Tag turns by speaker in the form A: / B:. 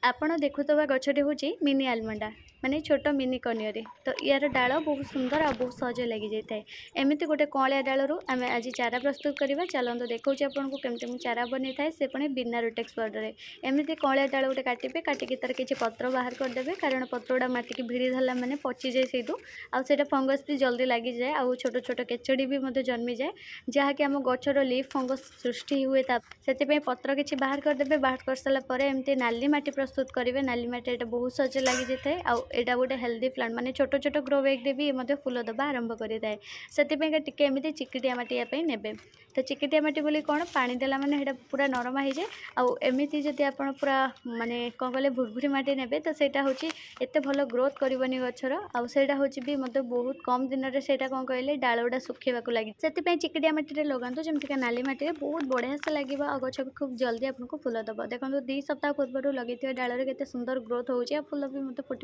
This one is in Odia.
A: ଆପଣ ଦେଖୁଥିବା ଗଛଟି ହେଉଛି ମିନି ଆଲମଣ୍ଡା ମାନେ ଛୋଟ ମିନି କନିଅରି। ତ ୟାର ଡାଳ ବହୁତ ସୁନ୍ଦର ଆଉ ବହୁତ ସହଜ ଲାଗିଯାଇଥାଏ। ଏମିତି ଗୋଟେ କଅଁଳିଆ ଡାଳରୁ ଆମେ ଆଜି ଚାରା ପ୍ରସ୍ତୁତ କରିବା। ଚାଲନ୍ତୁ ଦେଖାଉଛି ଆପଣଙ୍କୁ କେମିତି ମୁଁ ଚାରା ବନେଇଥାଏ, ସେ ପୁଣି ବିନା ରୋଟେକ୍ସ ପାଉଡ଼ରରେ। ଏମିତି କଅଁଳିଆ ଡାଳ ଗୋଟେ କାଟିବେ, କାଟିକି ତାର କିଛି ପତ୍ର ବାହାର କରିଦେବେ, କାରଣ ପତ୍ରଗୁଡ଼ା ମାଟିକି ଭିଡ଼ି ଧରିଲା ମାନେ ପଚିଯାଏ ସେଇଠୁ, ଆଉ ସେଇଟା ଫଙ୍ଗସ୍ ବି ଜଲ୍ଦି ଲାଗିଯାଏ, ଆଉ ଛୋଟ ଛୋଟ କେଚଡ଼ି ବି ମଧ୍ୟ ଜନ୍ମିଯାଏ, ଯାହାକି ଆମ ଗଛର ଲିଫ୍ ଫଙ୍ଗସ୍ ସୃଷ୍ଟି ହୁଏ। ସେଥିପାଇଁ ପତ୍ର କିଛି ବାହାର କରିଦେବେ। ବାହାର କରିସାରିଲା ପରେ ଏମିତି ନାଲି ମାଟି ପ୍ରସ୍ତୁତ କରିବେ। ନାଲି ମାଟି ଏଇଟା ବହୁତ ସହଜ ଲାଗିଯାଇଥାଏ, ଆଉ ଏଇଟା ଗୋଟେ ହେଲ୍ଦି ପ୍ଲାଣ୍ଟ, ମାନେ ଛୋଟ ଛୋଟ ଗ୍ରୋ ବ୍ୟାଗ୍ରେ ବି ମଧ୍ୟ ଫୁଲ ଦେବା ଆରମ୍ଭ କରିଥାଏ। ସେଥିପାଇଁକା ଟିକେ ଏମିତି ଚିକିଟିଆ ମାଟି ୟା ପାଇଁ ନେବେ। ତ ଚିକିଟିଆ ମାଟି ବୋଲି କ'ଣ, ପାଣି ଦେଲା ମାନେ ସେଇଟା ପୁରା ନରମ ହେଇଯାଏ। ଆଉ ଏମିତି ଯଦି ଆପଣ ପୁରା ମାନେ କ'ଣ କହିଲେ ଭୁରଭୁରି ମାଟି ନେବେ, ତ ସେଇଟା ହେଉଛି ଏତେ ଭଲ ଗ୍ରୋଥ୍ କରିବନି ଗଛର, ଆଉ ସେଇଟା ହେଉଛି ବି ମଧ୍ୟ ବହୁତ କମ୍ ଦିନରେ ସେଇଟା କ'ଣ କହିଲେ ଡାଳ ଗୁଡ଼ା ଶୁଖିବାକୁ ଲାଗେ। ସେଥିପାଇଁ ଚିକିଟିଆ ମାଟିରେ ଲଗାନ୍ତୁ, ଯେମିତିକା ନାଲି ମାଟିରେ ବହୁତ ବଢ଼ିଆ ସେ ଲାଗିବ, ଆଉ ଗଛ ବି ଖୁବ୍ ଜଲ୍ଦି ଆପଣଙ୍କୁ ଫୁଲ ଦେବ। ଦେଖନ୍ତୁ 2 ସପ୍ତାହ ପୂର୍ବରୁ ଲଗେଇଥିବା ଡାଳରେ କେତେ ସୁନ୍ଦର ଗ୍ରୋଥ୍ ହେଉଛି, ଆଉ ଫୁଲ ବି ମୋତେ ଫୁଟି